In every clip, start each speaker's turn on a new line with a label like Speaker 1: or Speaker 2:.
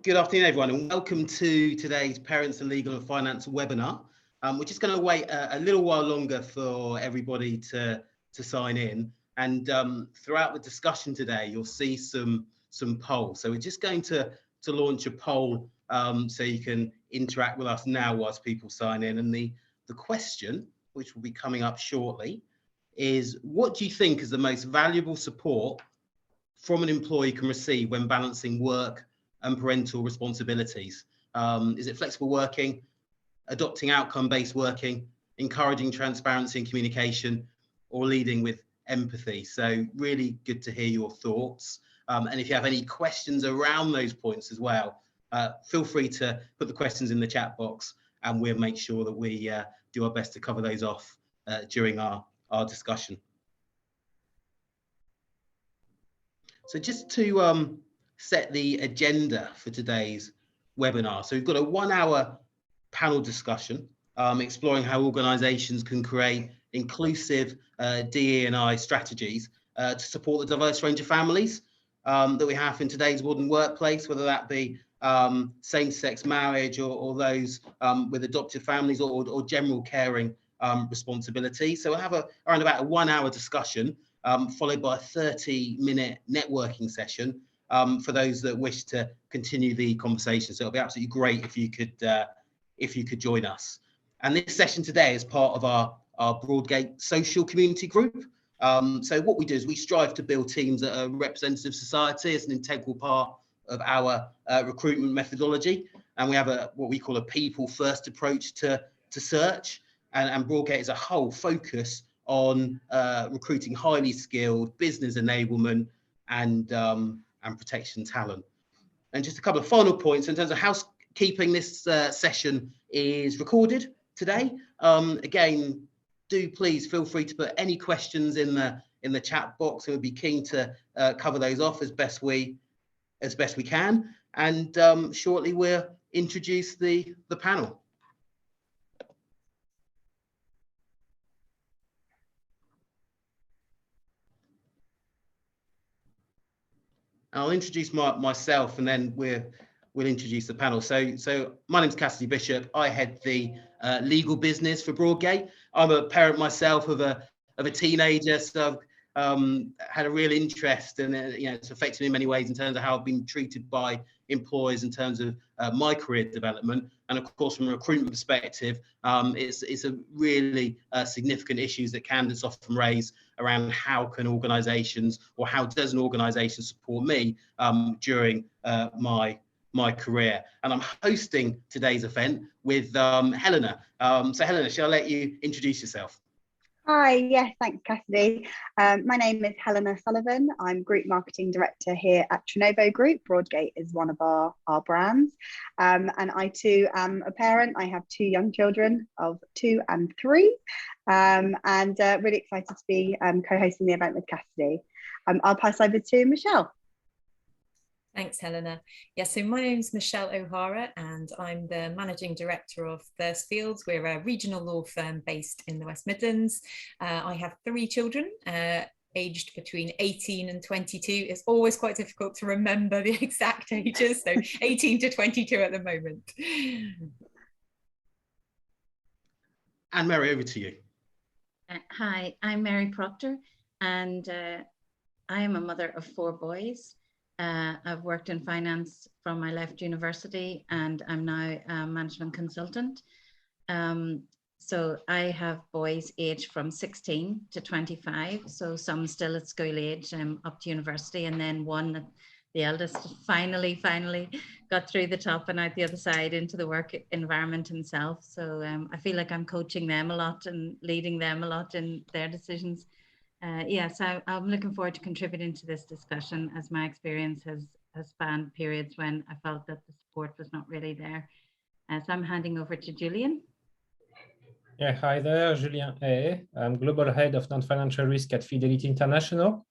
Speaker 1: Good afternoon, everyone, and welcome to today's Parents and Legal and Finance webinar. We're just going to wait a little while longer for everybody to sign in. And throughout the discussion today, you'll see some polls. So we're just going to launch a poll so you can interact with us now whilst people sign in. And the question, which will be coming up shortly, is what do you think is the most valuable support from an employee can receive when balancing work and parental responsibilities? Is it flexible working, adopting outcome-based working, encouraging transparency and communication, or leading with empathy? So really good to hear your thoughts. And if you have any questions around those points as well, feel free to put the questions in the chat box and we'll make sure that we do our best to cover those off during our discussion. So just to set the agenda for today's webinar. So we've got a 1 hour panel discussion exploring how organisations can create inclusive DE&I strategies to support the diverse range of families that we have in today's modern workplace, whether that be same-sex marriage or those with adoptive families or general caring responsibility. So we'll have around about a 1 hour discussion followed by a 30-minute networking session for those that wish to continue the conversation. So it'll be absolutely great if you could join us. And this session today is part of our Broadgate social community group. So what we do is we strive to build teams that are representative society as an integral part of our recruitment methodology. And we have what we call a people first approach to search. And Broadgate as a whole focus on recruiting highly skilled business enablement and protection talent. And just a couple of final points in terms of housekeeping. This session is recorded today. Again, do please feel free to put any questions in the chat box. We'll be keen to cover those off as best we can. And shortly we'll introduce the panel. I'll introduce myself and then we'll introduce the panel. So my name's Cassidy Bishop. I head the legal business for Broadgate. I'm a parent myself of a teenager, so I've had a real interest, and it's affected me in many ways in terms of how I've been treated by employers in terms of my career development. And of course, from a recruitment perspective, it's a really significant issues that candidates often raise around how can organisations or how does an organisation support me during my career. And I'm hosting today's event with Helena. So Helena, shall I let you introduce yourself?
Speaker 2: Hi, yes, thanks Cassidy. My name is Helena Sullivan. I'm Group Marketing Director here at Trenovo Group. Broadgate is one of our brands. And I too am a parent. I have 2 young children of 2 and 3. And really excited to be co-hosting the event with Cassidy. I'll pass over to Michelle.
Speaker 3: Thanks, Helena. Yeah, so my name's Michelle O'Hara and I'm the Managing Director of Thursfields. We're a regional law firm based in the West Midlands. I have 3 children, aged between 18 and 22. It's always quite difficult to remember the exact ages, so 18 to 22 at the moment.
Speaker 1: And Mary, over to you.
Speaker 4: Hi, I'm Mary Proctor and I am a mother of 4 boys. I've worked in finance from I left university and I'm now a management consultant. So I have boys aged from 16 to 25, so some still at school age up to university, and then one, the eldest, finally got through the top and out the other side into the work environment himself. So I feel like I'm coaching them a lot and leading them a lot in their decisions. So I'm looking forward to contributing to this discussion, as my experience has spanned periods when I felt that the support was not really there. So I'm handing over to Julian.
Speaker 5: Yeah, hi there, Julien A. I'm Global Head of Non-Financial Risk at Fidelity International.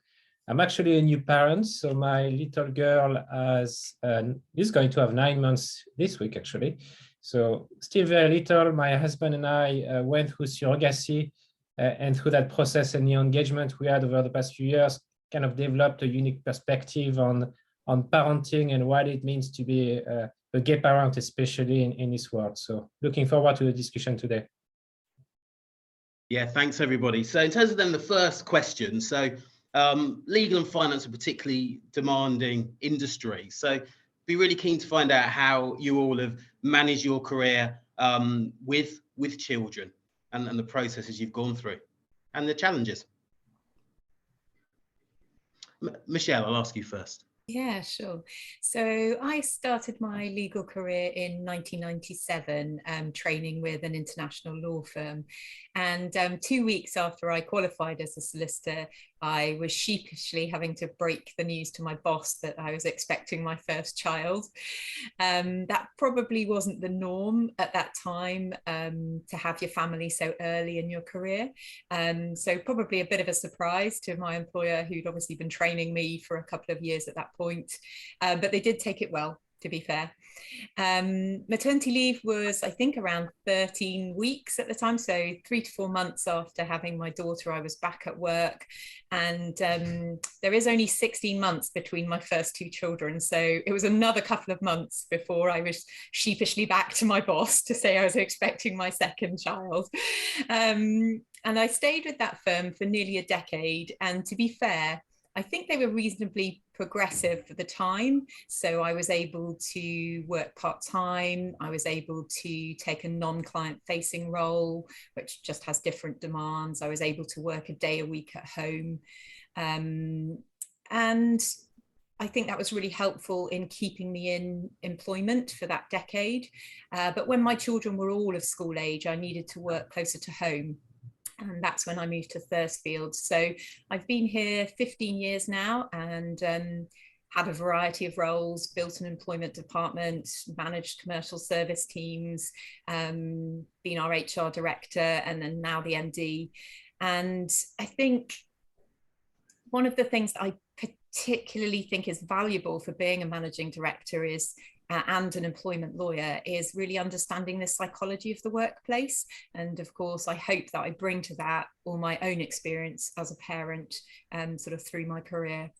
Speaker 5: I'm actually a new parent, so my little girl is going to have 9 months this week, actually. So still very little. My husband and I went through surrogacy, and through that process and the engagement we had over the past few years, kind of developed a unique perspective on on parenting and what it means to be a gay parent, especially in this world. So looking forward to the discussion today.
Speaker 1: Yeah, thanks everybody. So in terms of then the first question, so legal and finance are particularly demanding industry. So be really keen to find out how you all have managed your career with children and the processes you've gone through and the challenges. Michelle, I'll ask you first.
Speaker 3: Yeah, sure. So I started my legal career in 1997, training with an international law firm. And 2 weeks after I qualified as a solicitor, I was sheepishly having to break the news to my boss that I was expecting my first child. That probably wasn't the norm at that time, to have your family so early in your career. So probably a bit of a surprise to my employer, who'd obviously been training me for a couple of years at that point, but they did take it well, to be fair. Maternity leave was, I think, around 13 weeks at the time, so 3 to 4 months after having my daughter, I was back at work. And there is only 16 months between my first 2 children, so it was another couple of months before I was sheepishly back to my boss to say I was expecting my second child. And I stayed with that firm for nearly a decade, and to be fair, I think they were reasonably progressive for the time. So I was able to work part-time. I was able to take a non-client facing role, which just has different demands. I was able to work a day a week at home. And I think that was really helpful in keeping me in employment for that decade. But when my children were all of school age, I needed to work closer to home. And that's when I moved to Thursfield. So I've been here 15 years now and had a variety of roles, built an employment department, managed commercial service teams, been our HR director, and then now the MD. And I think one of the things that I particularly think is valuable for being a managing director is and an employment lawyer is really understanding the psychology of the workplace. And of course, I hope that I bring to that all my own experience as a parent sort of through my career.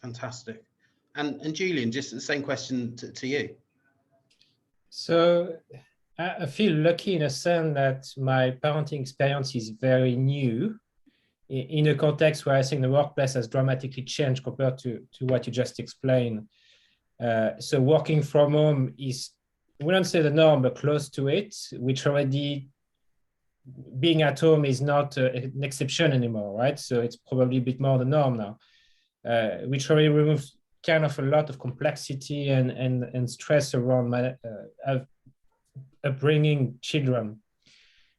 Speaker 1: Fantastic. And Julian, just the same question to you.
Speaker 5: So I feel lucky in a sense that my parenting experience is very new in a context where I think the workplace has dramatically changed compared to what you just explained. So working from home is, I wouldn't say the norm, but close to it, which already being at home is not an exception anymore, right? So it's probably a bit more the norm now, which already removes kind of a lot of complexity and stress around upbringing children.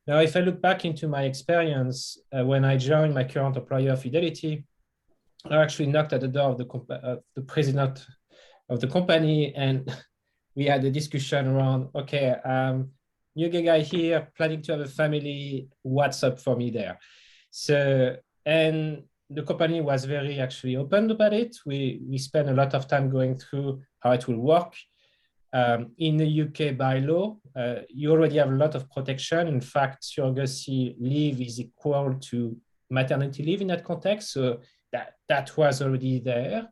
Speaker 5: Now, if I look back into my experience, when I joined my current employer, Fidelity, I actually knocked at the door of the president of the company, and we had a discussion around, okay, new gay guy here, planning to have a family, what's up for me there? So, and the company was very actually open about it. We spent a lot of time going through how it will work. In the UK by law, you already have a lot of protection. In fact, surrogacy leave is equal to maternity leave in that context. So that was already there.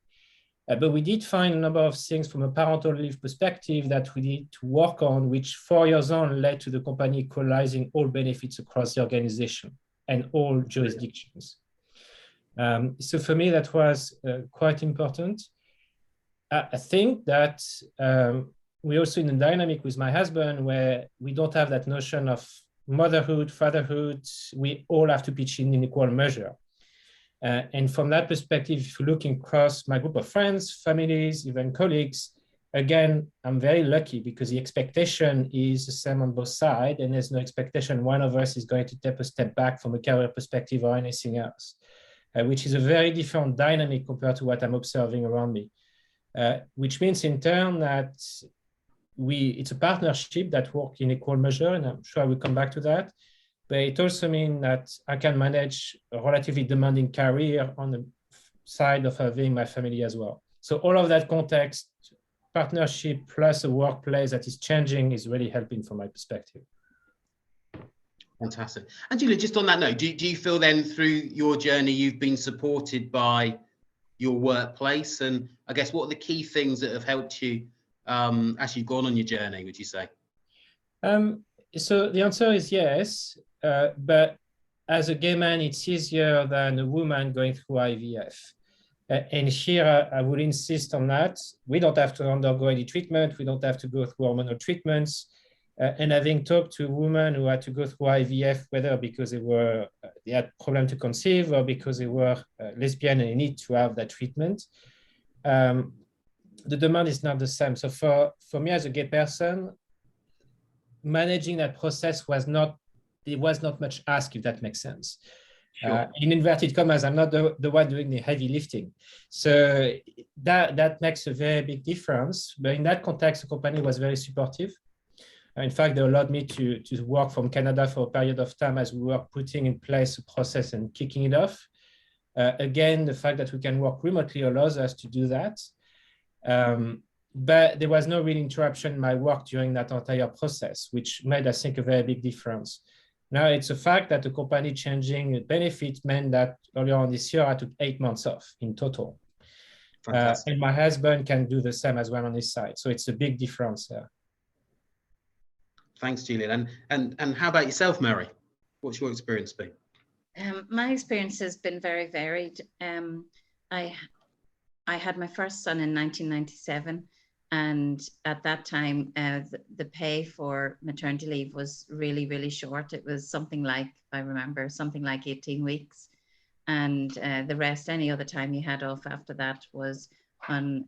Speaker 5: But we did find a number of things from a parental leave perspective that we need to work on, which 4 years on led to the company equalizing all benefits across the organization and all jurisdictions. So for me, that was quite important. I think that we're also in a dynamic with my husband where we don't have that notion of motherhood, fatherhood. We all have to pitch in equal measure. And from that perspective, if you're looking across my group of friends, families, even colleagues, again, I'm very lucky because the expectation is the same on both sides, and there's no expectation one of us is going to take a step back from a career perspective or anything else, which is a very different dynamic compared to what I'm observing around me, which means in turn that it's a partnership that works in equal measure, and I'm sure I will come back to that. But it also means that I can manage a relatively demanding career on the side of having my family as well. So all of that context, partnership plus a workplace that is changing is really helping from my perspective.
Speaker 1: Fantastic. And Julia, just on that note, do you feel then through your journey you've been supported by your workplace? And I guess what are the key things that have helped you as you've gone on your journey, would you say?
Speaker 5: So the answer is yes, but as a gay man, it's easier than a woman going through IVF. And here I would insist on that. We don't have to undergo any treatment. We don't have to go through hormonal treatments. And having talked to women who had to go through IVF, whether because they had problem to conceive or because they were lesbian and they need to have that treatment, the demand is not the same. So for me as a gay person, managing that process was not much asked, if that makes sense.
Speaker 1: Sure.
Speaker 5: In inverted commas, I'm not the one doing the heavy lifting. So that makes a very big difference. But in that context, the company was very supportive. In fact, they allowed me to work from Canada for a period of time as we were putting in place a process and kicking it off. Again, the fact that we can work remotely allows us to do that. But there was no real interruption in my work during that entire process, which made, I think, a very big difference. Now, it's a fact that the company changing benefits meant that earlier on this year, I took 8 months off in total. And my husband can do the same as well on his side. So it's a big difference there.
Speaker 1: Thanks, Julian. And how about yourself, Mary? What's your experience been?
Speaker 4: My experience has been very varied. I had my first son in 1997. And at that time, the pay for maternity leave was really, really short. It was something like, if I remember, something like 18 weeks. And the rest, any other time you had off after that was on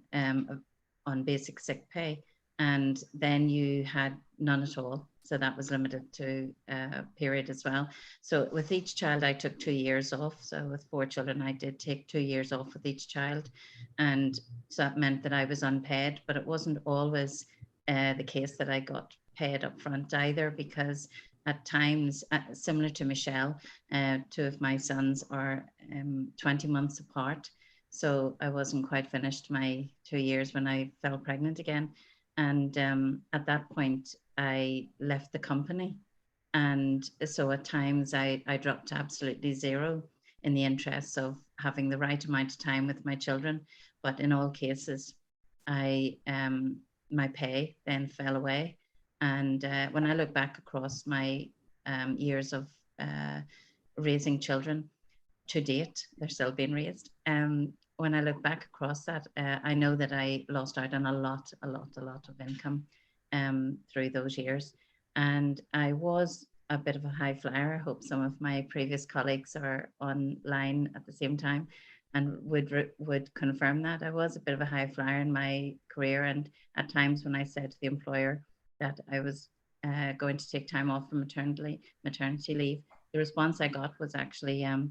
Speaker 4: basic sick pay. And then you had none at all. So that was limited to a period as well. So with each child, I took 2 years off. So with 4 children, I did take 2 years off with each child. And so that meant that I was unpaid, but it wasn't always the case that I got paid up front either, because at times, similar to Michelle, 2 of my sons are 20 months apart. So I wasn't quite finished my 2 years when I fell pregnant again. And at that point, I left the company. And so at times I dropped to absolutely zero in the interests of having the right amount of time with my children. But in all cases, my pay then fell away. And when I look back across my years of raising children to date, they're still being raised. When I look back across that, I know that I lost out on a lot of income through those years. And I was a bit of a high flyer. I hope some of my previous colleagues are online at the same time and would confirm that. I was a bit of a high flyer in my career. And at times when I said to the employer that I was going to take time off from maternity leave, the response I got was actually, oh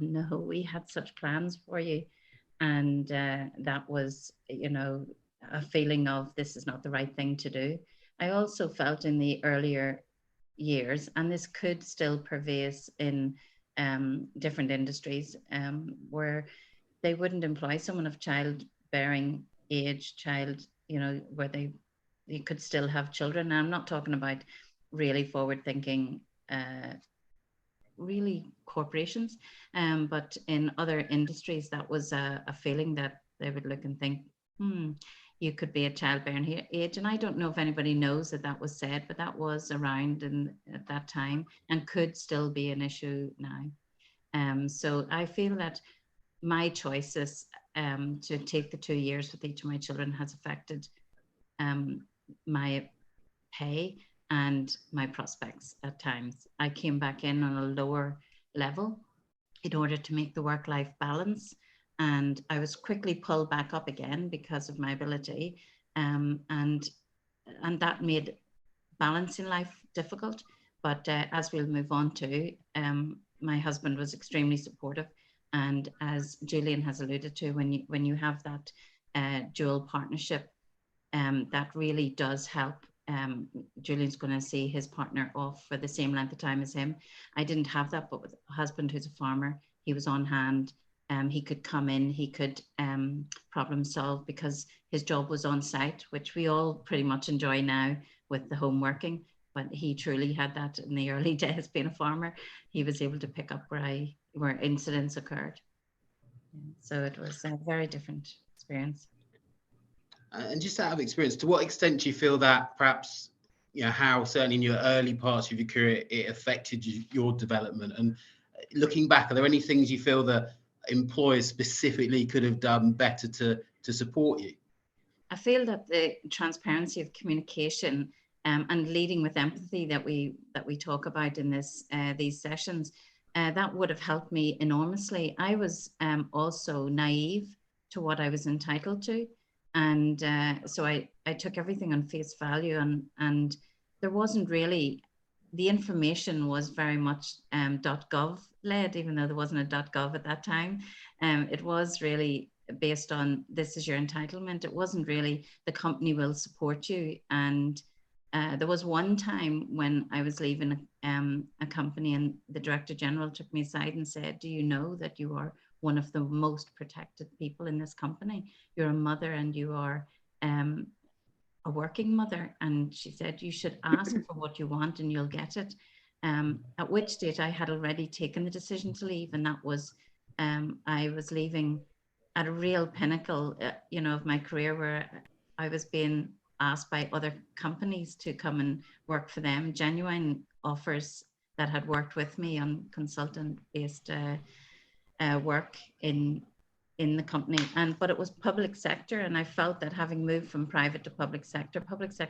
Speaker 4: no, we had such plans for you. And that was, a feeling of this is not the right thing to do. I also felt in the earlier years, and this could still pervade in different industries, where they wouldn't employ someone of childbearing age, where they could still have children. And I'm not talking about really forward-thinking really corporations, but in other industries, that was a feeling that they would look and think, you could be a childbearing age. And I don't know if anybody knows that was said, but that was around at that time and could still be an issue now. So I feel that my choices to take the 2 years with each of my children has affected my pay and my prospects at times. I came back in on a lower level in order to make the work-life balance. And I was quickly pulled back up again because of my ability. And that made balancing life difficult. But as we'll move on to, my husband was extremely supportive. And as Julian has alluded to, when you have that dual partnership, that really does help. Julian's going to see his partner off for the same length of time as him. I didn't have that, but with a husband who's a farmer, he was on hand. He could come in, he could problem solve because his job was on site, which we all pretty much enjoy now with the home working. But he truly had that in the early days being a farmer. He was able to pick up where incidents occurred. So it was a very different experience.
Speaker 1: And just out of experience, to what extent do you feel that perhaps, how certainly in your early parts of your career, it affected your development? And looking back, are there any things you feel that employers specifically could have done better to support you?
Speaker 4: I feel that the transparency of communication and leading with empathy that we talk about in these sessions, that would have helped me enormously. I was also naive to what I was entitled to, and so I took everything on face value, and there wasn't really, the information was very much .gov led, even though there wasn't a .gov at that time. It was really based on, this is your entitlement. It wasn't really, the company will support you. And there was one time when I was leaving a company, and the director general took me aside and said, do you know that you are one of the most protected people in this company? You're a mother, and you are a working mother. And she said, you should ask for what you want and you'll get it. At which stage I had already taken the decision to leave. And that was, I was leaving at a real pinnacle, of my career, where I was being asked by other companies to come and work for them, genuine offers that had worked with me on consultant-based work in the company. But it was public sector, and I felt that having moved from private to public sector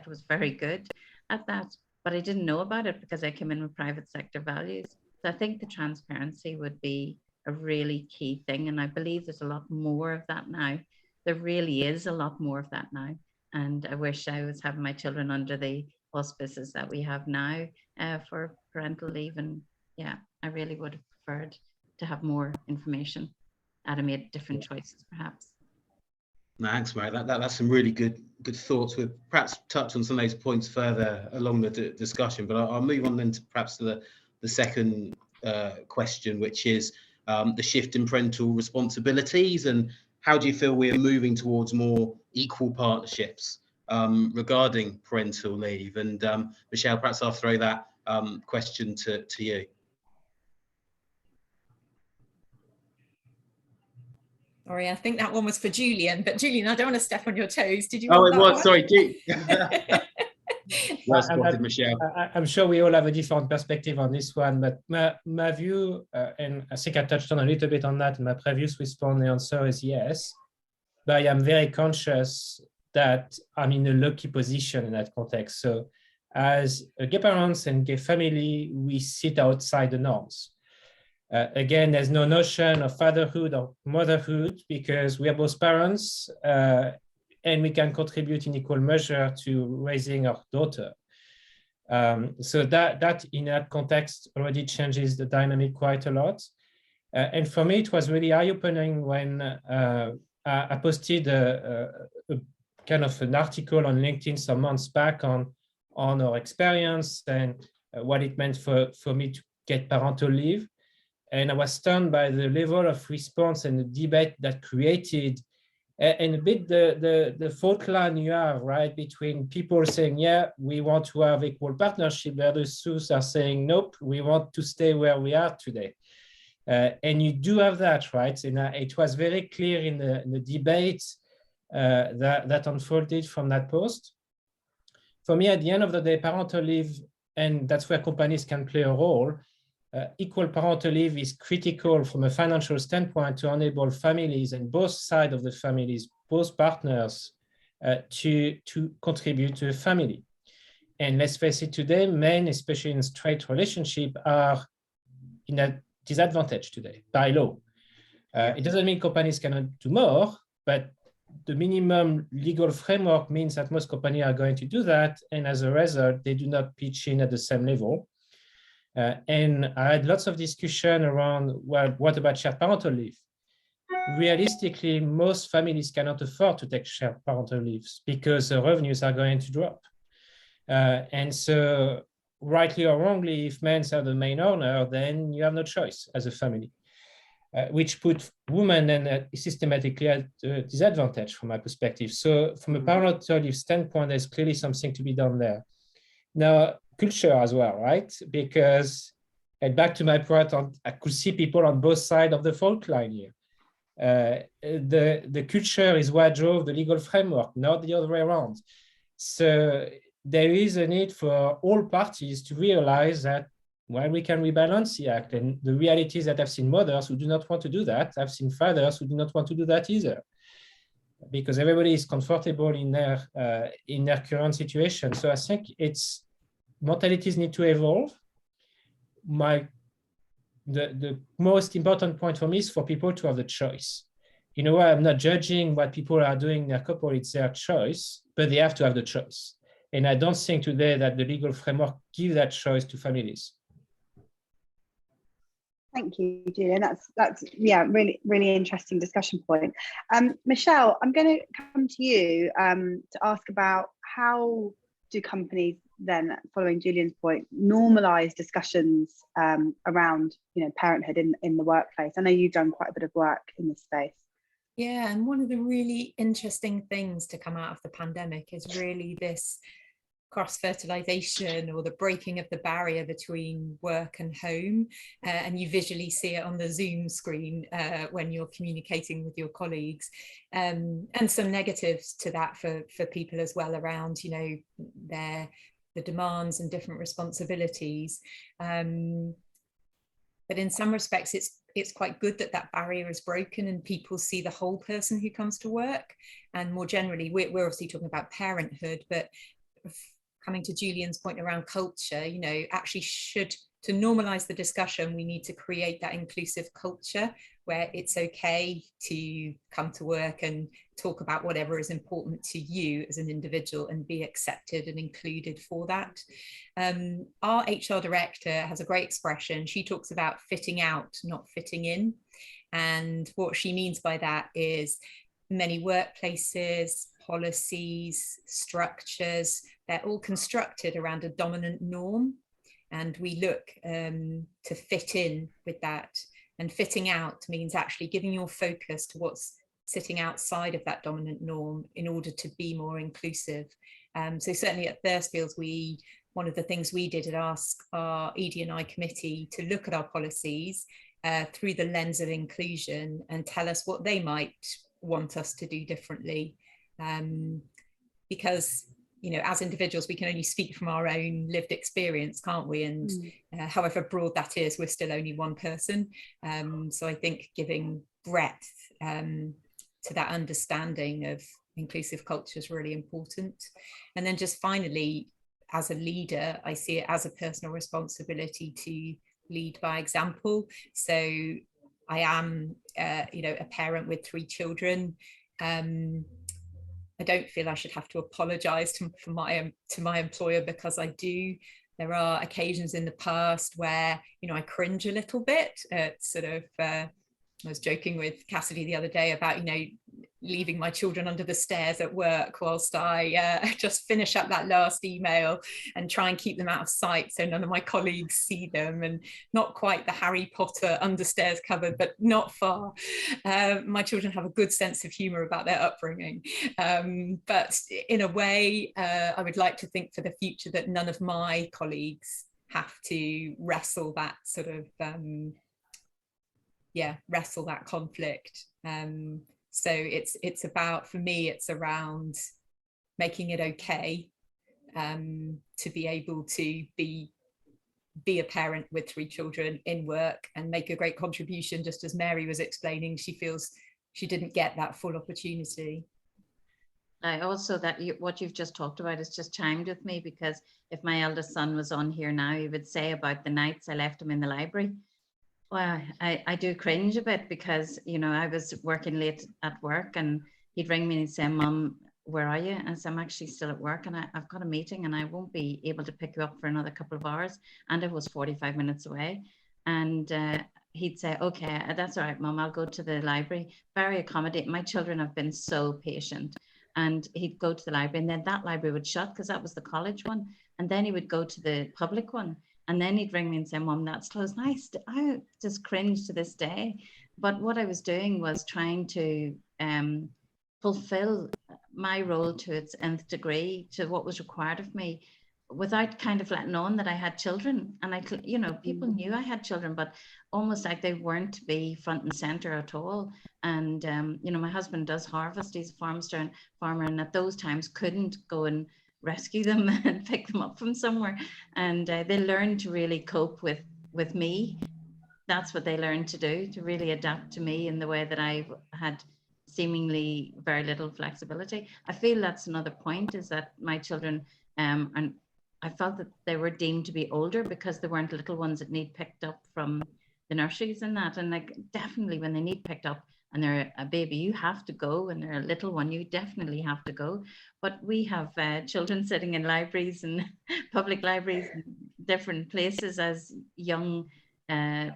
Speaker 4: was very good at that, but I didn't know about it because I came in with private sector values. So I think the transparency would be a really key thing, and I believe there's a lot more of that now. There really is a lot more of that now, and I wish I was having my children under the auspices that we have now for parental leave. And yeah, I really would have preferred to have more information. I'd have made different choices, perhaps.
Speaker 1: No, thanks, Mary. That's some really good thoughts. We'll perhaps touch on some of those points further along the discussion, but I'll move on then to perhaps the second question, which is the shift in parental responsibilities, and how do you feel we are moving towards more equal partnerships regarding parental leave? And Michelle, perhaps I'll throw that question to you.
Speaker 3: Sorry, I think that one was for Julian, but Julian, I don't want to step on your toes. Did you?
Speaker 1: Oh, it was.
Speaker 3: One?
Speaker 1: Sorry, well spotted, Michelle.
Speaker 5: I'm sure we all have a different perspective on this one, but my view, and I think I touched on a little bit on that in my previous response, the answer is yes. But I am very conscious that I'm in a lucky position in that context. So as gay parents and gay family, we sit outside the norms. Again, there's no notion of fatherhood or motherhood because we are both parents and we can contribute in equal measure to raising our daughter. So that in that context already changes the dynamic quite a lot. And for me, it was really eye-opening when I posted a kind of an article on LinkedIn some months back on our experience and what it meant for me to get parental leave. And I was stunned by the level of response and the debate that created, and a bit the fault line you have, right, between people saying, yeah, we want to have equal partnership, the others are saying, nope, we want to stay where we are today. And you do have that, right? And it was very clear in the debate that unfolded from that post. For me, at the end of the day, parental leave, and that's where companies can play a role, equal parental leave is critical from a financial standpoint to enable families and both sides of the families, both partners, to contribute to a family. And let's face it, today, men, especially in straight relationship, are in a disadvantage today by law. It doesn't mean companies cannot do more, but the minimum legal framework means that most companies are going to do that. And as a result, they do not pitch in at the same level. And I had lots of discussion around, well, what about shared parental leave? Realistically, most families cannot afford to take shared parental leaves because the revenues are going to drop. And so, rightly or wrongly, if men are the main owner, then you have no choice as a family, which put women then systematically at a disadvantage from my perspective. So from a parental leave standpoint, there's clearly something to be done there. Now, culture as well, right? Because, and back to my point, I could see people on both sides of the fault line here. The culture is what drove the legal framework, not the other way around. So there is a need for all parties to realize that when we can rebalance the act, and the reality is that I've seen mothers who do not want to do that. I've seen fathers who do not want to do that either, because everybody is comfortable in their current situation. So I think mentalities need to evolve. The most important point for me is for people to have the choice. In a way, I'm not judging what people are doing in their couple, it's their choice, but they have to have the choice. And I don't think today that the legal framework gives that choice to families.
Speaker 2: Thank you, Julian. That's yeah, really interesting discussion point. Michelle, I'm going to come to you to ask about how do companies then, following Julian's point, normalize discussions around parenthood in the workplace. I know you've done quite a bit of work in this space.
Speaker 3: Yeah, and one of the really interesting things to come out of the pandemic is really this cross-fertilization, or the breaking of the barrier between work and home, and you visually see it on the Zoom screen when you're communicating with your colleagues, and some negatives to that for people as well, around the demands and different responsibilities, but in some respects it's quite good that that barrier is broken and people see the whole person who comes to work. And more generally, we're obviously talking about parenthood, but coming to Julian's point around culture, actually to normalize the discussion, we need to create that inclusive culture where it's okay to come to work and talk about whatever is important to you as an individual and be accepted and included for that. Our HR director has a great expression. She talks about fitting out, not fitting in. And what she means by that is many workplaces, policies, structures, they're all constructed around a dominant norm. And we look to fit in with that. And fitting out means actually giving your focus to what's sitting outside of that dominant norm in order to be more inclusive. So certainly at Thirstfields, one of the things we did at ask our ED&I committee to look at our policies through the lens of inclusion and tell us what they might want us to do differently. Because as individuals, we can only speak from our own lived experience, can't we? And however broad that is, we're still only one person. So I think giving breadth to that understanding of inclusive culture is really important. And then just finally, as a leader, I see it as a personal responsibility to lead by example. So I am, a parent with 3 children. I don't feel I should have to apologize to my employer because I do. There are occasions in the past where, I cringe a little bit at I was joking with Cassidy the other day about, leaving my children under the stairs at work whilst I just finish up that last email and try and keep them out of sight so none of my colleagues see them, and not quite the Harry Potter understairs cupboard, but not far. My children have a good sense of humor about their upbringing. But in a way, I would like to think for the future that none of my colleagues have to wrestle that sort of, wrestle that conflict. So it's about, for me, it's around making it okay to be able to be a parent with 3 children in work and make a great contribution, just as Mary was explaining. She feels she didn't get that full opportunity.
Speaker 4: I also, what you've just talked about has just chimed with me, because if my eldest son was on here now, he would say about the nights I left him in the library. Well, I do cringe a bit because, I was working late at work and he'd ring me and say, "Mum, where are you?" And so I'm actually still at work and I've got a meeting and I won't be able to pick you up for another couple of hours. And it was 45 minutes away. And he'd say, "Okay, that's all right, Mum, I'll go to the library." Very accommodating. My children have been so patient. And he'd go to the library and then that library would shut because that was the college one. And then he would go to the public one. And then he'd ring me and say, "Mum, that's closed." I just cringe to this day. But what I was doing was trying to fulfill my role to its nth degree, to what was required of me, without kind of letting on that I had children. And people knew I had children, but almost like they weren't to be front and center at all. And, my husband does harvest, he's a farmer, and at those times couldn't go and rescue them and pick them up from somewhere. And they learned to really cope with me. That's what they learned to do, to really adapt to me in the way that I had seemingly very little flexibility. I feel that's another point, is that my children, and I felt that they were deemed to be older because they weren't little ones that need picked up from the nurseries and that. And like, definitely when they need picked up and they're a baby, you have to go, and they're a little one, you definitely have to go. But we have children sitting in libraries and public libraries and different places as young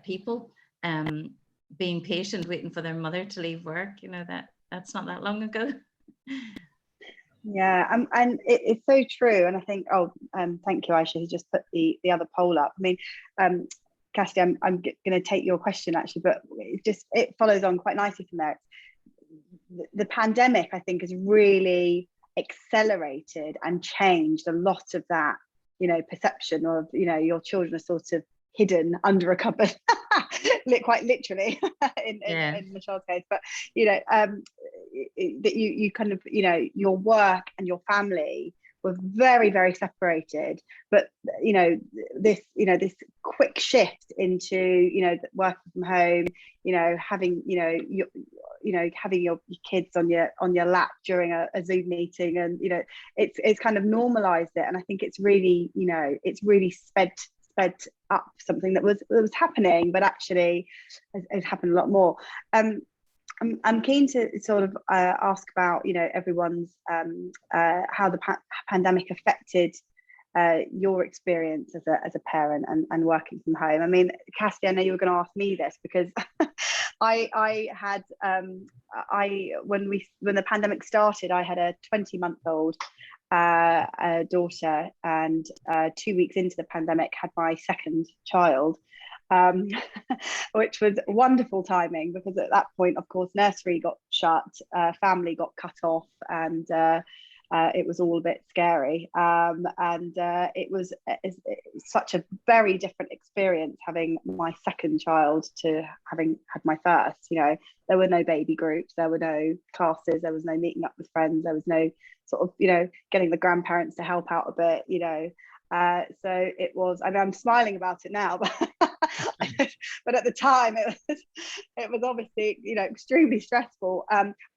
Speaker 4: people, being patient, waiting for their mother to leave work. That's not that long ago.
Speaker 2: Yeah, and it's so true. And I think, thank you, Aisha, who just put the other poll up. I mean, Cassidy, I'm going to take your question actually, but it follows on quite nicely from there. The pandemic, I think, has really accelerated and changed a lot of that, perception of, your children are sort of hidden under a cupboard, quite literally in Michelle's case, but that you kind of, your work and your family were very, very separated. But this quick shift into working from home, having having your kids on your lap during a Zoom meeting, and it's kind of normalized it. And I think it's really it's really sped up something that was happening, but actually has happened a lot more. I'm keen to sort of ask about everyone's how the pandemic affected your experience as a parent and working from home. I mean, Cassidy, I know you were going to ask me this because I had when the pandemic started, I had a 20-month-old daughter, and 2 weeks into the pandemic had my second child, which was wonderful timing, because at that point, of course, nursery got shut, family got cut off, and it was all a bit scary. It was such a very different experience having my second child to having had my first. There were no baby groups, there were no classes, there was no meeting up with friends, there was no sort of, getting the grandparents to help out a bit, so it was, I mean, I'm smiling about it now, but at the time it was obviously, extremely stressful,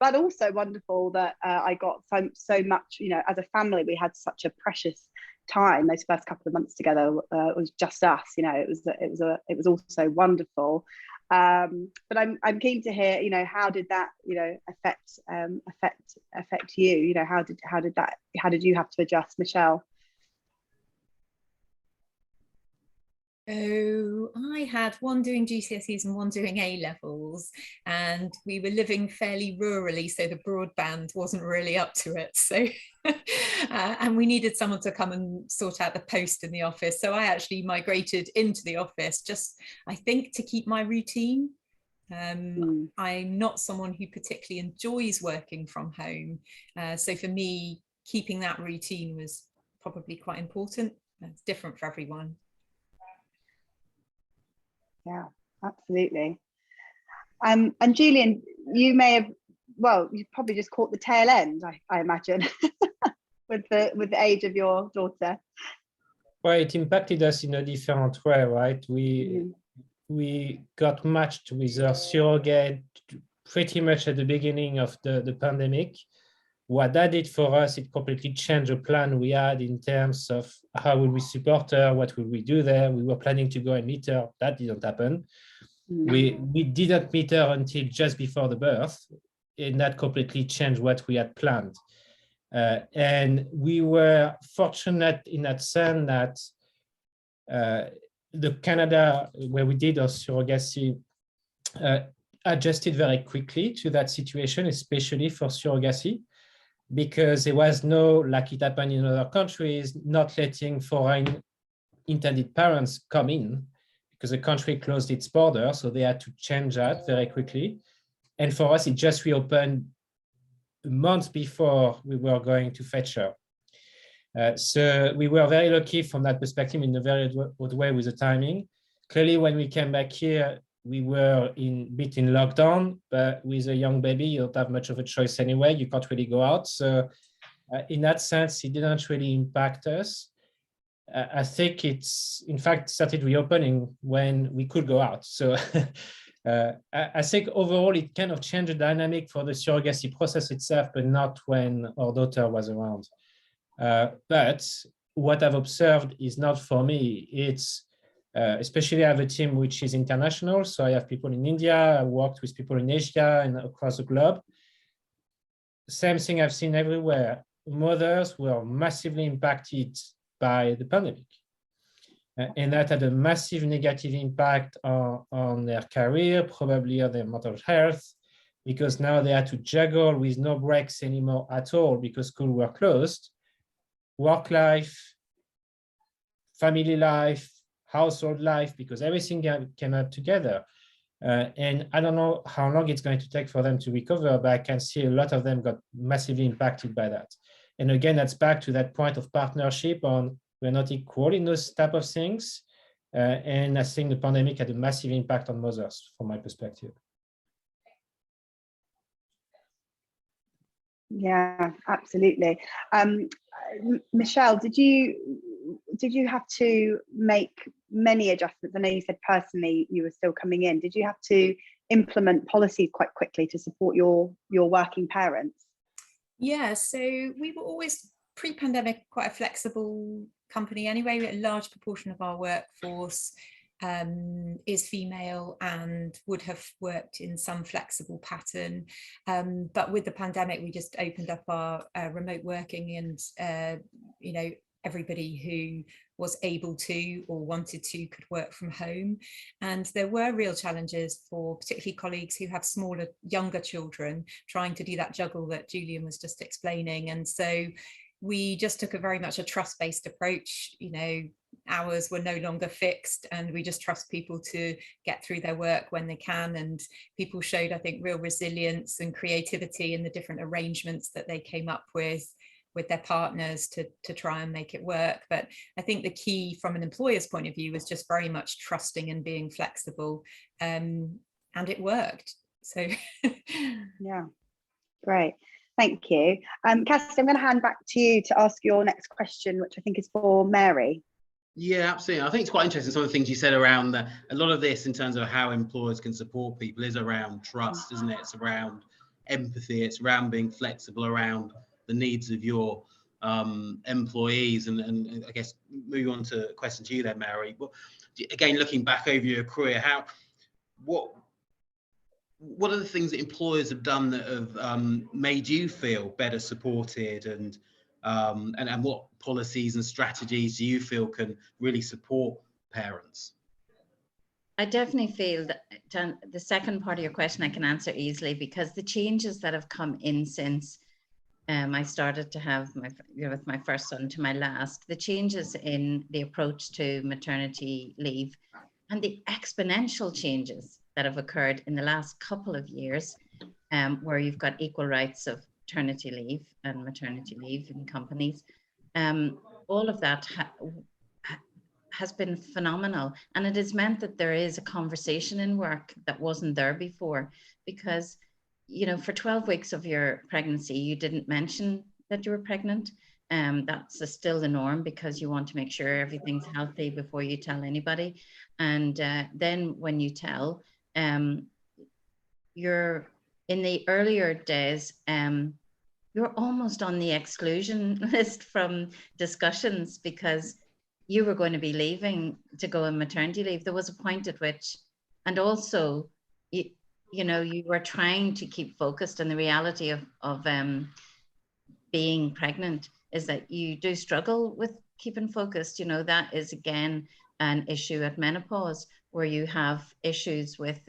Speaker 2: but also wonderful that I got so much, as a family, we had such a precious time. Those first couple of months together, it was just us, it was also wonderful. But I'm keen to hear, how did that, affect you? How did you have to adjust, Michelle?
Speaker 3: So I had one doing GCSEs and one doing A-levels, and we were living fairly rurally, so the broadband wasn't really up to it. So, and we needed someone to come and sort out the post in the office. So I actually migrated into the office just, I think, to keep my routine. I'm not someone who particularly enjoys working from home. So for me, keeping that routine was probably quite important. It's different for everyone.
Speaker 2: Yeah, absolutely. And Julian, you may have, you probably just caught the tail end, I imagine, with the age of your daughter.
Speaker 5: Well, it impacted us in a different way, right? We got matched with our surrogate pretty much at the beginning of the pandemic. What that did for us, it completely changed the plan we had in terms of how will we support her, what will we do there. We were planning to go and meet her. That didn't happen. We didn't meet her until just before the birth, and that completely changed what we had planned. And we were fortunate in that sense that the Canada, where we did our surrogacy, adjusted very quickly to that situation, especially for surrogacy, because there was no, like it happened in other countries, not letting foreign intended parents come in because the country closed its border. So they had to change that very quickly. And for us, it just reopened a month before we were going to fetch her. So we were very lucky from that perspective in a very good way with the timing. Clearly, when we came back here, we were a bit in lockdown, but with a young baby, you don't have much of a choice anyway. You can't really go out. So in that sense, it didn't really impact us. I think it's, in fact, started reopening when we could go out. So I think overall, it kind of changed the dynamic for the surrogacy process itself, but not when our daughter was around. But what I've observed is not for me. It's especially I have a team which is international. So I have people in India, I worked with people in Asia and across the globe. Same thing I've seen everywhere. Mothers were massively impacted by the pandemic. And that had a massive negative impact on their career, probably on their mental health, because now they had to juggle with no breaks anymore at all because schools were closed. Work life, family life, household life, because everything came up together. And I don't know how long it's going to take for them to recover, but I can see a lot of them got massively impacted by that. And again, that's back to that point of partnership on we're not equal in those type of things. And I think the pandemic had a massive impact on mothers from my perspective.
Speaker 2: Yeah, absolutely. Michelle, did you have to make many adjustments? I know you said personally you were still coming in. Did you have to implement policies quite quickly to support your working parents?
Speaker 3: Yeah, so we were always pre-pandemic quite a flexible company anyway. A large proportion of our workforce is female and would have worked in some flexible pattern. But with the pandemic, we just opened up our remote working, and you know, everybody who was able to or wanted to could work from home. And there were real challenges for particularly colleagues who have smaller, younger children, trying to do that juggle that Julian was just explaining. And so we just took a very much a trust-based approach. You know, hours were no longer fixed, and we just trust people to get through their work when they can. And people showed, I think, real resilience and creativity in the different arrangements that they came up with their partners to try and make it work. But I think the key from an employer's point of view was just very much trusting and being flexible, and it worked. So
Speaker 2: yeah, great. Thank you. Cassidy, I'm going to hand back to you to ask your next question, which I think is for Mary.
Speaker 1: Yeah, absolutely. I think it's quite interesting, some of the things you said around a lot of this in terms of how employers can support people is around trust, isn't it? It's around empathy, it's around being flexible around the needs of your employees. And I guess moving on to a question to you then, Mary. But again, looking back over your career, what are the things that employers have done that have made you feel better supported, and what policies and strategies do you feel can really support parents?
Speaker 4: I definitely feel that the second part of your question I can answer easily, because the changes that have come in since I started to have with my first son to my last, the changes in the approach to maternity leave and the exponential changes that have occurred in the last couple of years, where you've got equal rights of paternity leave and maternity leave in companies. All of that has been phenomenal. And it has meant that there is a conversation in work that wasn't there before, because, you know, for 12 weeks of your pregnancy, you didn't mention that you were pregnant. That's still the norm, because you want to make sure everything's healthy before you tell anybody. And then when you tell, you're in the earlier days, you're almost on the exclusion list from discussions, because you were going to be leaving to go on maternity leave. There was a point at which, and also, you know, you were trying to keep focused, and the reality of being pregnant is that you do struggle with keeping focused. You know, that is again an issue at menopause, where you have issues with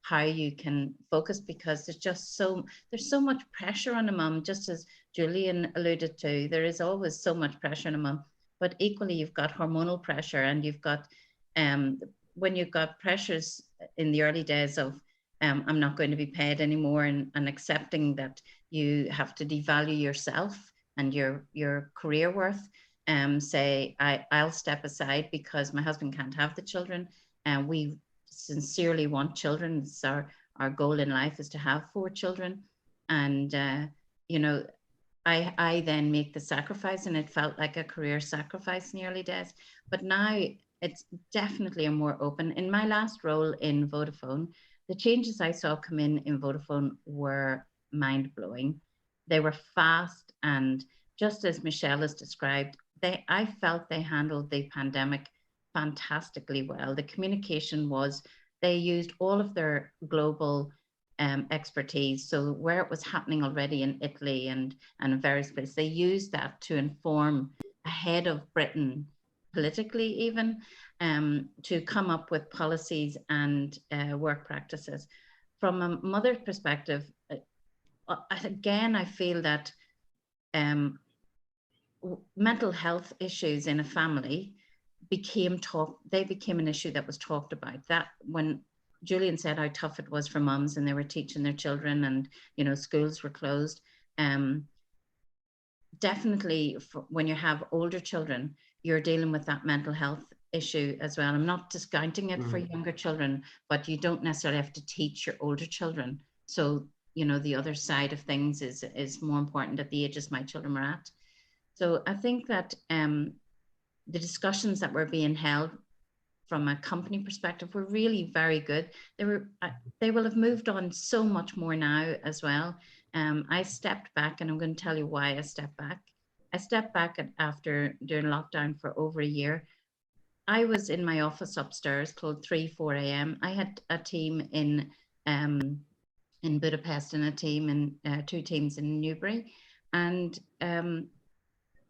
Speaker 4: how you can focus, because there's so much pressure on a mum, just as Julian alluded to. There is always so much pressure on a mum, but equally you've got hormonal pressure, and you've got when you've got pressures in the early days of I'm not going to be paid anymore, and accepting that you have to devalue yourself and your career worth, say, I'll step aside because my husband can't have the children, and we sincerely want children. It's our goal in life is to have 4 children. And, you know, I then make the sacrifice, and it felt like a career sacrifice in the early days. But now it's definitely a more open. In my last role in Vodafone, the changes I saw come in Vodafone were mind-blowing. They were fast, and just as Michelle has described, I felt they handled the pandemic fantastically well. The communication was, they used all of their global expertise. So where it was happening already in Italy and various places, they used that to inform ahead of Britain politically even, to come up with policies and work practices. From a mother's perspective, again, I feel that mental health issues in a family became an issue that was talked about. That when Julian said how tough it was for mums and they were teaching their children and, you know, schools were closed. Definitely when you have older children, you're dealing with that mental health issue as well. I'm not discounting it for younger children, but you don't necessarily have to teach your older children. So, you know, the other side of things is more important at the ages my children were at. So I think that the discussions that were being held from a company perspective were really very good. They will have moved on so much more now as well. I stepped back, and I'm going to tell you why I stepped back. I stepped back after during lockdown for over a year. I was in my office upstairs till 3-4 a.m. I had a team in Budapest and a team in 2 teams in Newbury, and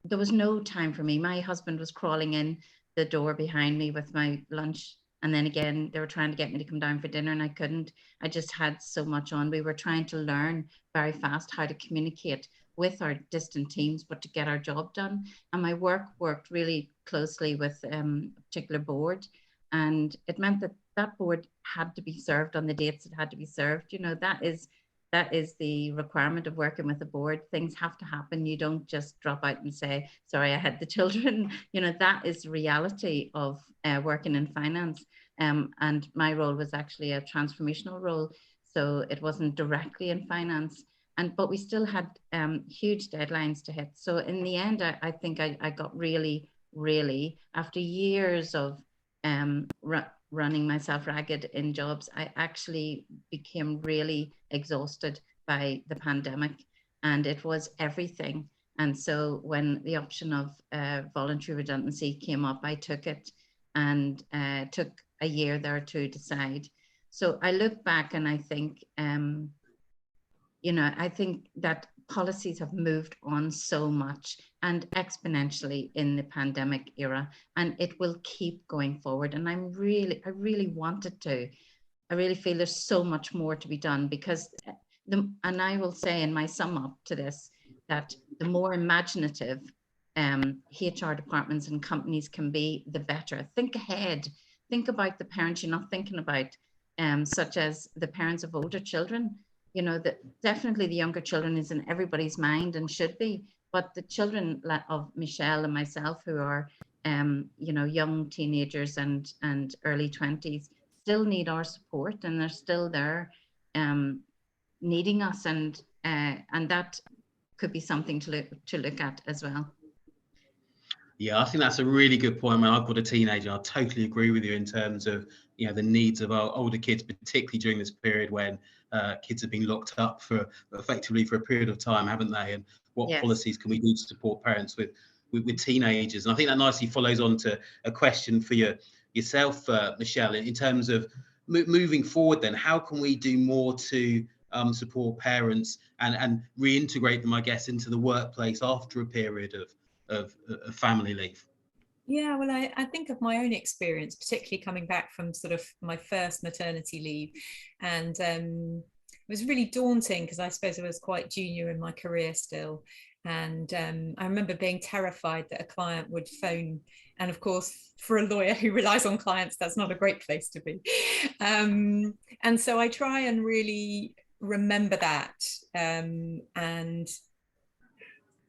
Speaker 4: there was no time for me. My husband was crawling in the door behind me with my lunch. And then again, they were trying to get me to come down for dinner and I couldn't. I just had so much on. We were trying to learn very fast how to communicate with our distant teams, but to get our job done. And my work worked really closely with a particular board. And it meant that that board had to be served on the dates it had to be served. You know, that is the requirement of working with a board. Things have to happen. You don't just drop out and say, sorry, I had the children. You know, that is the reality of working in finance. And my role was actually a transformational role. So it wasn't directly in finance. But we still had huge deadlines to hit. So in the end, I think I got really, after years of running myself ragged in jobs, I actually became really exhausted by the pandemic, and it was everything. And so when the option of voluntary redundancy came up, I took it, and took a year there to decide. So I look back and I think, you know, I think that policies have moved on so much and exponentially in the pandemic era, and it will keep going forward. And I really wanted to. I really feel there's so much more to be done, because and I will say in my sum up to this, that the more imaginative HR departments and companies can be, the better. Think ahead. Think about the parents you're not thinking about, such as the parents of older children. You know, that definitely the younger children is in everybody's mind and should be, but the children of Michelle and myself, who are, you know, young teenagers and early 20s, still need our support, and they're still there, needing us, and that could be something to look at as well.
Speaker 1: Yeah, I think that's a really good point. I've got a teenager. I totally agree with you in terms of, you know, the needs of our older kids, particularly during this period when kids have been locked up effectively for a period of time, haven't they? And what policies can we do to support parents with teenagers? And I think that nicely follows on to a question for yourself, Michelle, in terms of moving forward. Then, how can we do more to support parents and reintegrate them, I guess, into the workplace after a period of family leave?
Speaker 3: Yeah, well, I think of my own experience, particularly coming back from sort of my first maternity leave, and it was really daunting because I suppose I was quite junior in my career still, and I remember being terrified that a client would phone, and of course for a lawyer who relies on clients, that's not a great place to be, and so I try and really remember that, and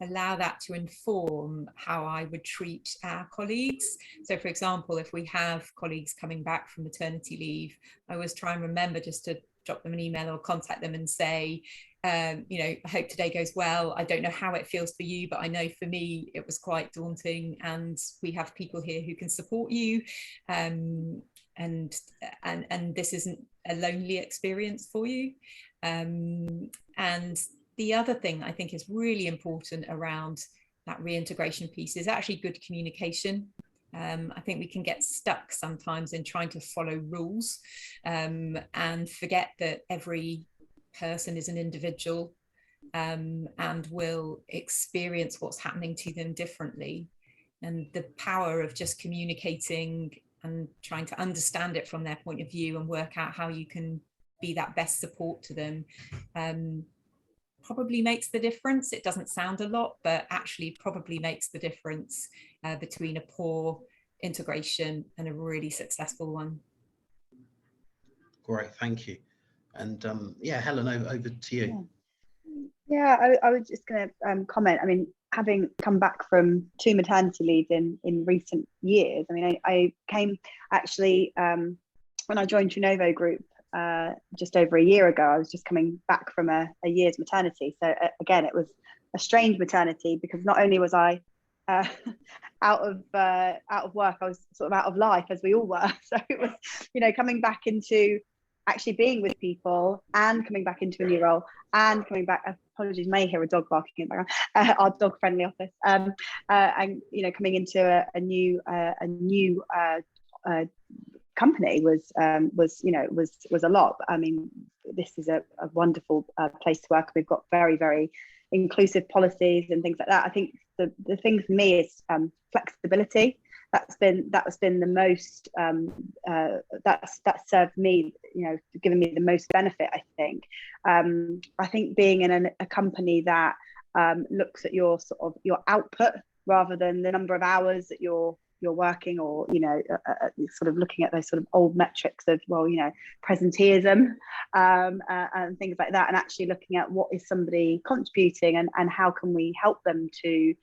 Speaker 3: allow that to inform how I would treat our colleagues. So for example, if we have colleagues coming back from maternity leave, I always try and remember just to drop them an email or contact them and say, you know, I hope today goes well. I don't know how it feels for you, but I know for me it was quite daunting, and we have people here who can support you. And this isn't a lonely experience for you. And the other thing I think is really important around that reintegration piece is actually good communication. I think we can get stuck sometimes in trying to follow rules, and forget that every person is an individual, and will experience what's happening to them differently. And the power of just communicating and trying to understand it from their point of view and work out how you can be that best support to them probably makes the difference. It doesn't sound a lot, but actually probably makes the difference between a poor integration and a really successful one.
Speaker 1: Great, thank you. And yeah, Helen, over to you.
Speaker 2: Yeah, I was just going to comment. I mean, having come back from 2 maternity leaves in recent years, I mean, I came actually when I joined Trinovo Group just over a year ago. I was just coming back from a year's maternity. So again, it was a strange maternity, because not only was I out of work, I was sort of out of life, as we all were. So it was, you know, coming back into actually being with people and coming back into a new role and coming back. Apologies, may hear a dog barking in the background. Our dog friendly office, and you know, coming into a new company was a lot. I mean, this is a wonderful place to work. We've got very, very inclusive policies and things like that. I think the thing for me is flexibility. That's been the most that's served me, you know, given me the most benefit, I think. I think being in a company that looks at your sort of your output rather than the number of hours that you're working, or, you know, sort of looking at those sort of old metrics of, well, you know, presenteeism and things like that, and actually looking at what is somebody contributing and how can we help them to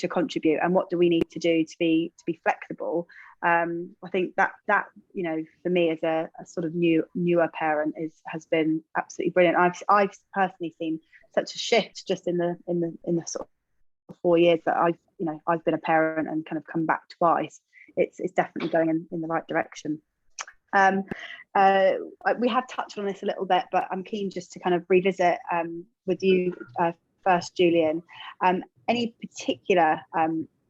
Speaker 2: contribute, and what do we need to do to be flexible. I think that you know, for me as a sort of newer parent has been absolutely brilliant. I've personally seen such a shift just in the sort of 4 years that I've been a parent and kind of come back twice. It's definitely going in the right direction. We have touched on this a little bit, but I'm keen just to kind of revisit with you first, Julian. Any particular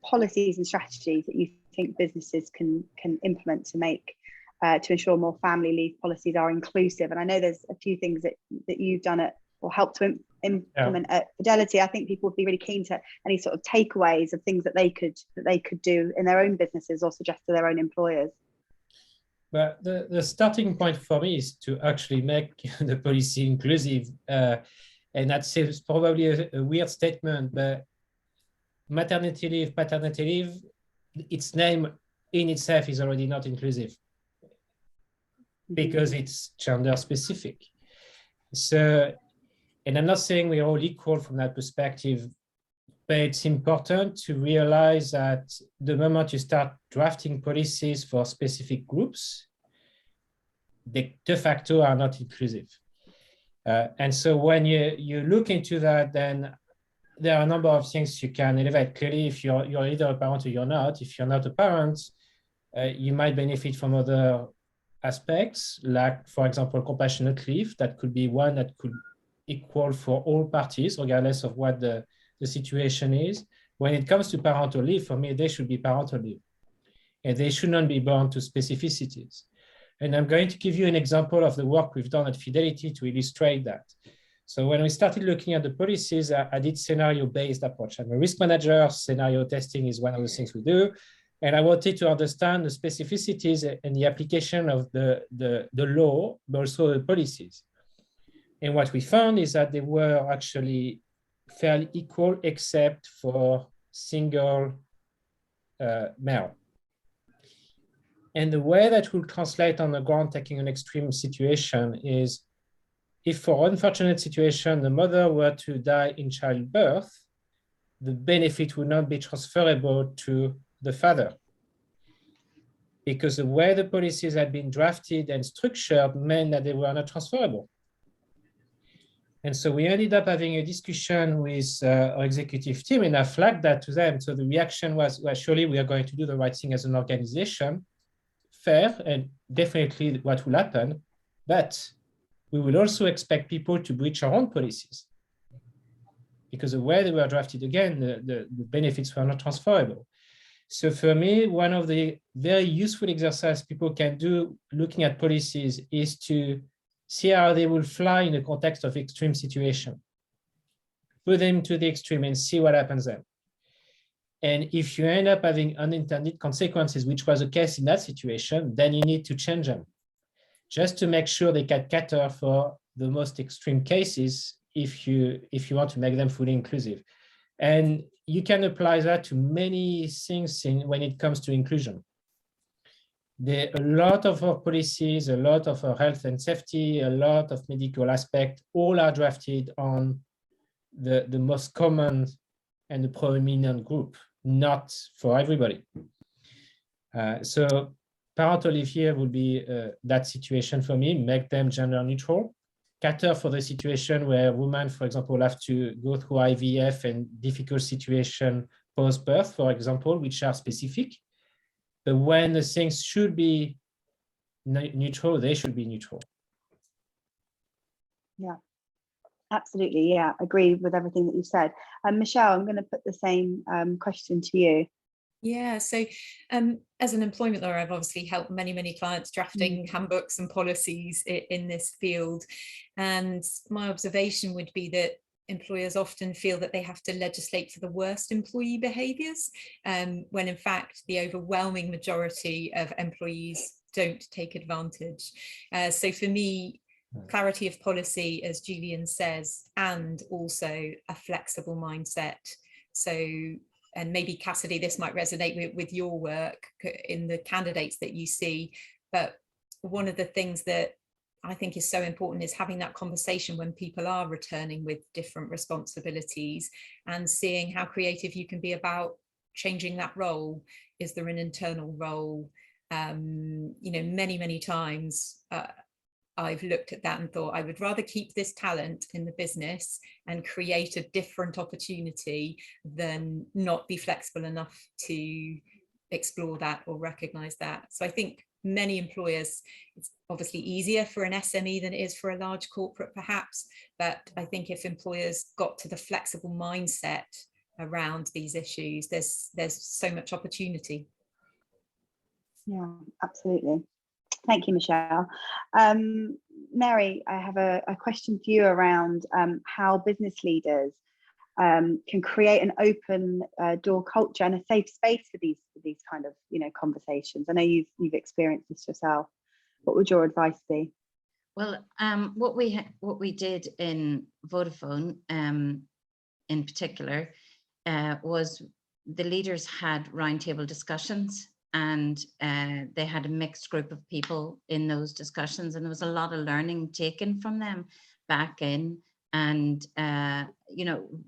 Speaker 2: policies and strategies that you think businesses can implement to make to ensure more family leave policies are inclusive? And I know there's a few things that you've done or helped to implement at Fidelity. I think people would be really keen to any sort of takeaways of things that they could do in their own businesses or suggest to their own employers.
Speaker 5: But the starting point for me is to actually make the policy inclusive. And that seems probably a weird statement, but maternity leave, paternity leave, its name in itself is already not inclusive because it's gender specific. So, and I'm not saying we're all equal from that perspective, but it's important to realize that the moment you start drafting policies for specific groups, they de facto are not inclusive. And so when you look into that, then there are a number of things you can elevate. Clearly, if you're either a parent or you're not. If you're not a parent, you might benefit from other aspects, like, for example, compassionate leave. That could be one that could equal for all parties, regardless of what the situation is. When it comes to parental leave, for me, they should be parental leave, and they should not be bound to specificities. And I'm going to give you an example of the work we've done at Fidelity to illustrate that. So when we started looking at the policies, I did scenario-based approach. I'm a risk manager. Scenario testing is one of the things we do. And I wanted to understand the specificities and the application of the law, but also the policies. And what we found is that they were actually fairly equal, except for single male. And the way that will translate on the ground, taking an extreme situation, is if for unfortunate situation, the mother were to die in childbirth, the benefit would not be transferable to the father, because the way the policies had been drafted and structured meant that they were not transferable. And so we ended up having a discussion with our executive team, and I flagged that to them. So the reaction was, well, surely we are going to do the right thing as an organization, fair, and definitely what will happen, but we will also expect people to breach our own policies, because the way they were drafted, again, the benefits were not transferable. So for me, one of the very useful exercises people can do looking at policies is to see how they will fly in the context of extreme situation. Put them to the extreme and see what happens then. And if you end up having unintended consequences, which was the case in that situation, then you need to change them, just to make sure they can cater for the most extreme cases if you want to make them fully inclusive. And you can apply that to many things when it comes to inclusion. A lot of our policies, a lot of our health and safety, a lot of medical aspects, all are drafted on the most common and the prominent group, not for everybody. So parental leave here would be that situation for me, make them gender neutral, cater for the situation where women, for example, have to go through IVF and difficult situation post-birth, for example, which are specific. But when the things should be neutral, they should be neutral.
Speaker 2: Yeah, absolutely. Yeah, agree with everything that you said. Michelle, I'm going to put the same question to you.
Speaker 3: Yeah, so as an employment lawyer, I've obviously helped many clients drafting handbooks and policies in this field. And my observation would be that employers often feel that they have to legislate for the worst employee behaviours, when in fact the overwhelming majority of employees don't take advantage. So for me, clarity of policy, as Julian says, and also a flexible mindset. So, and maybe Cassidy, this might resonate with your work in the candidates that you see, but one of the things that I think is so important is having that conversation when people are returning with different responsibilities and seeing how creative you can be about changing that role. Is there an internal role? You know, many times I've looked at that and thought I would rather keep this talent in the business and create a different opportunity than not be flexible enough to explore that or recognize that. So I think many employers, it's obviously easier for an SME than it is for a large corporate perhaps, but I think if employers got to the flexible mindset around these issues, there's so much opportunity.
Speaker 2: Yeah, absolutely. Thank you, Michelle. Mary, I have a question for you around how business leaders can create an open door culture and a safe space for these kind of conversations. I know you've experienced this yourself. What would your advice be?
Speaker 4: Well, what we did in Vodafone, in particular, was the leaders had roundtable discussions, and they had a mixed group of people in those discussions, and there was a lot of learning taken from them back in. And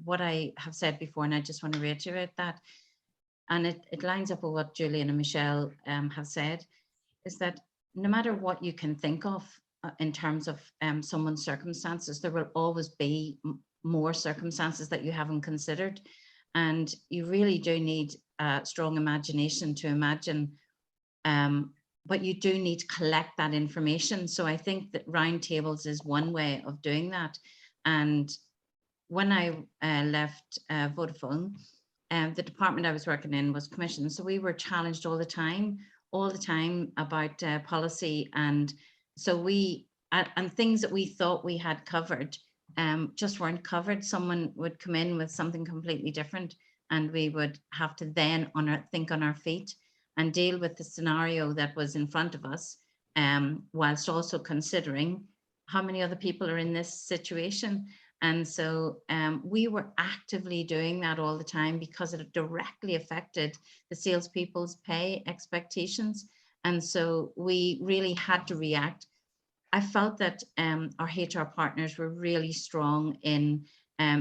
Speaker 4: what I have said before, and I just want to reiterate that, and it lines up with what Julian and Michelle have said, is that no matter what you can think of in terms of someone's circumstances, there will always be more circumstances that you haven't considered. And you really do need a strong imagination to imagine, but you do need to collect that information. So I think that roundtables is one way of doing that. And when I left Vodafone, the department I was working in was commissioned. So we were challenged all the time about policy. And so and things that we thought we had covered just weren't covered. Someone would come in with something completely different, and we would have to then think on our feet and deal with the scenario that was in front of us, whilst also considering how many other people are in this situation. And so we were actively doing that all the time because it directly affected the salespeople's pay expectations. And so we really had to react. I felt that our HR partners were really strong in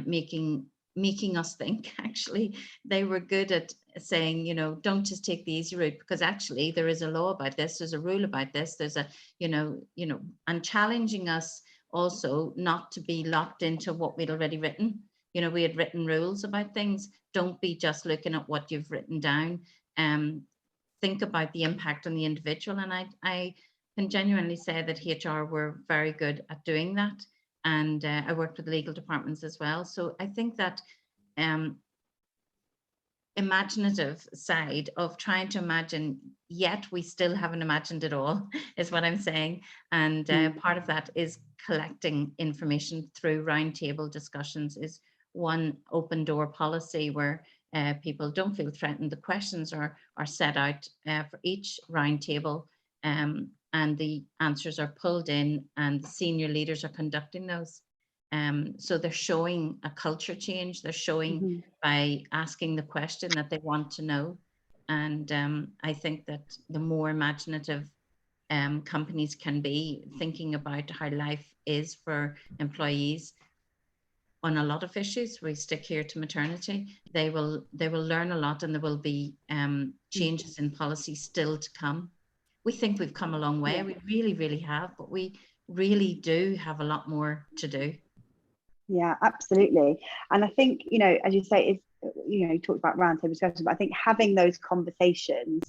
Speaker 4: making making us think. Actually, they were good at saying, you know, don't just take the easy route, because actually there is a law about this, there's a rule about this, there's a, you know, and challenging us also not to be locked into what we'd already written. You know, we had written rules about things. Don't be just looking at what you've written down. Think about the impact on the individual. And I can genuinely say that HR were very good at doing that. And I worked with legal departments as well. So I think that imaginative side of trying to imagine, yet we still haven't imagined it all, is what I'm saying. And part of that is collecting information through roundtable discussions. Is one open door policy where people don't feel threatened. The questions are set out for each roundtable, and the answers are pulled in, and the senior leaders are conducting those. So they're showing a culture change. They're showing by asking the question that they want to know. And I think that the more imaginative companies can be, thinking about how life is for employees on a lot of issues, we stick here to maternity, they will learn a lot, and there will be changes in policy still to come. We think we've come a long way. We really, really have, but we really do have a lot more to do.
Speaker 2: Yeah, absolutely. And I think, you know, as you say, it's, you know, you talked about roundtable discussions, but I think having those conversations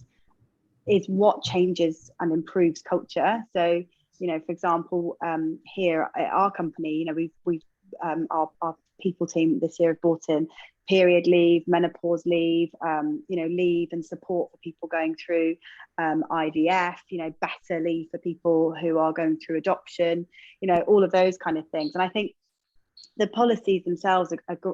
Speaker 2: is what changes and improves culture. So, you know, for example, here at our company, you know, we've our people team this year have brought in period leave, menopause leave, you know, leave and support for people going through IVF, you know, better leave for people who are going through adoption, you know, all of those kind of things. And I think the policies themselves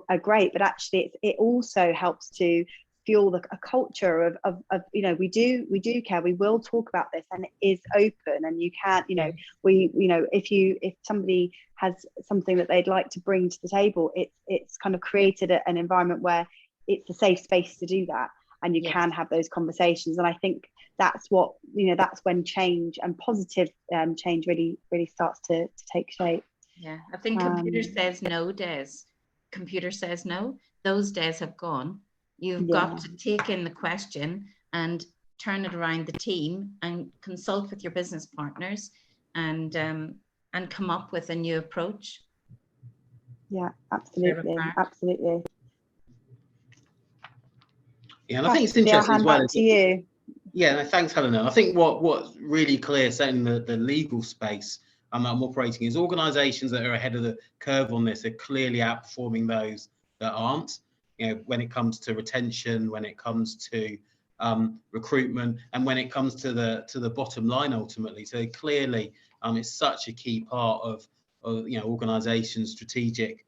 Speaker 2: are great, but actually it also helps to fuel a culture of you know, we do care, we will talk about this, and it is open, and you can't, you know, you know, if somebody has something that they'd like to bring to the table, it's kind of created an environment where it's a safe space to do that, and you can have those conversations. And I think that's what, you know, that's when change and positive change really starts to take shape.
Speaker 4: Yeah, I think computer says no days. Computer says no. Those days have gone. You've got to take in the question and turn it around the team and consult with your business partners and come up with a new approach.
Speaker 2: Yeah, absolutely, absolutely.
Speaker 1: Yeah, and I think it's interesting as well.
Speaker 2: Back to you.
Speaker 1: Yeah, no, thanks, Helena. I think what's really clear, certainly in the legal space I'm operating, is organisations that are ahead of the curve on this are clearly outperforming those that aren't. You know, when it comes to retention, when it comes to recruitment, and when it comes to the bottom line ultimately. So clearly, it's such a key part of you know, organisations' strategic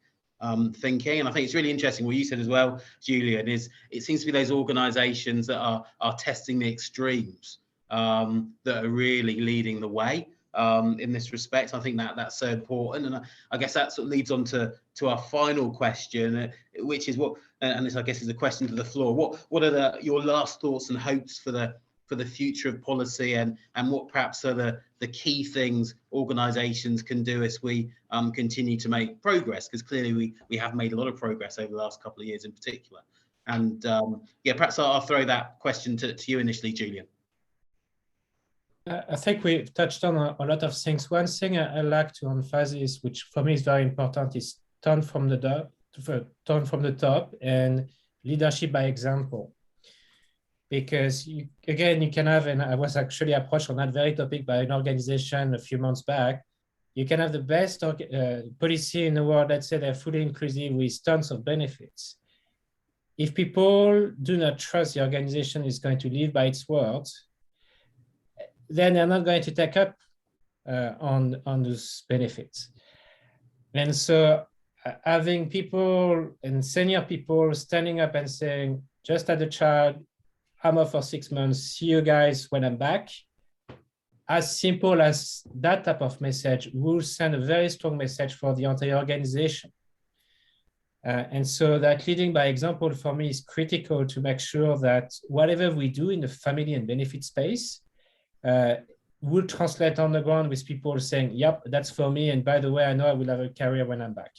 Speaker 1: thinking. And I think it's really interesting what you said as well, Julian, is it seems to be those organisations that are testing the extremes that are really leading the way in this respect. I think that's so important, and I guess that sort of leads on to our final question, which is what, and this I guess is a question to the floor. What are your last thoughts and hopes for the future of policy, and what perhaps are the key things organisations can do as we continue to make progress? Because clearly we have made a lot of progress over the last couple of years in particular. And yeah, perhaps I'll throw that question to you initially, Julian.
Speaker 5: I think we've touched on a lot of things. One thing I like to emphasize, which for me is very important, is turn from the top and leadership by example. Because you can have, and I was actually approached on that very topic by an organization a few months back, you can have the best policy in the world, let's say they're fully inclusive with tons of benefits. If people do not trust the organization is going to live by its words, then they're not going to take up on those benefits. And so having people and senior people standing up and saying, just as a child, I'm off for 6 months, see you guys when I'm back. As simple as that type of message will send a very strong message for the entire organization. And so that leading by example for me is critical to make sure that whatever we do in the family and benefit space will translate on the ground with people saying, yep, that's for me. And by the way, I know I will have a career when I'm back.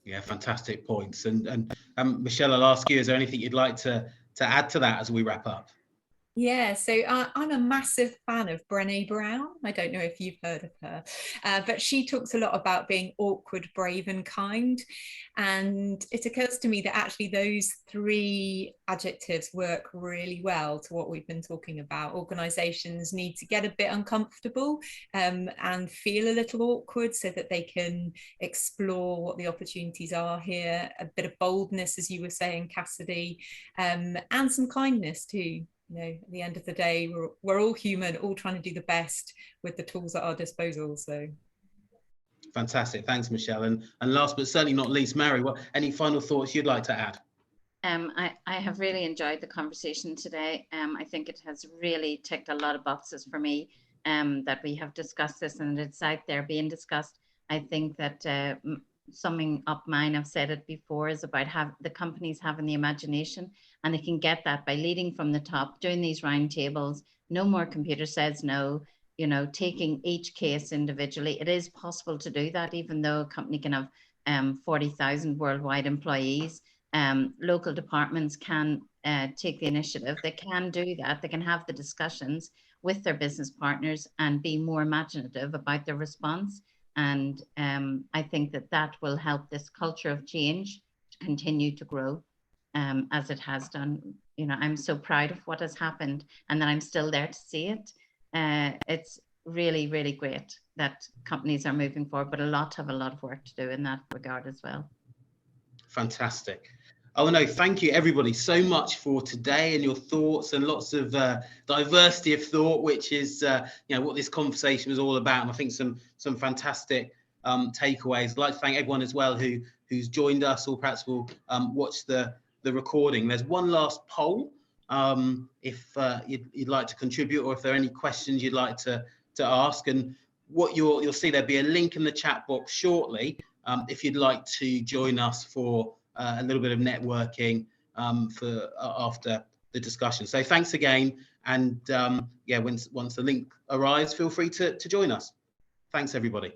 Speaker 1: Yeah, fantastic points. And Michelle, I'll ask you, is there anything you'd like to add to that as we wrap up?
Speaker 3: Yeah, so I'm a massive fan of Brené Brown. I don't know if you've heard of her, but she talks a lot about being awkward, brave, and kind. And it occurs to me that actually those three adjectives work really well to what we've been talking about. Organizations need to get a bit uncomfortable and feel a little awkward so that they can explore what the opportunities are here, a bit of boldness, as you were saying, Cassidy, and some kindness too. You know, at the end of the day, we're all human, all trying to do the best with the tools at our disposal. So
Speaker 1: fantastic. Thanks, Michelle. And last but certainly not least, Mary, any final thoughts you'd like to add?
Speaker 4: I have really enjoyed the conversation today. I think it has really ticked a lot of boxes for me, that we have discussed this and it's out there being discussed. I think that summing up mine, I've said it before, is about the companies having the imagination, and they can get that by leading from the top, doing these round tables. No more computer says no, you know, taking each case individually. It is possible to do that, even though a company can have 40,000 worldwide employees. Local departments can take the initiative. They can do that. They can have the discussions with their business partners and be more imaginative about their response. And I think that will help this culture of change to continue to grow as it has done. You know, I'm so proud of what has happened and that I'm still there to see it. It's really, really great that companies are moving forward, but have a lot of work to do in that regard as well.
Speaker 1: Fantastic. Oh no, thank you everybody so much for today and your thoughts, and lots of diversity of thought, which is you know, what this conversation was all about. And I think some fantastic takeaways. I'd like to thank everyone as well who's joined us, or perhaps will watch the recording. There's one last poll if you'd like to contribute, or if there are any questions you'd like to ask. And what you'll see, there'll be a link in the chat box shortly if you'd like to join us for a little bit of networking for after the discussion. So thanks again, and yeah, once the link arrives, feel free to join us. Thanks everybody.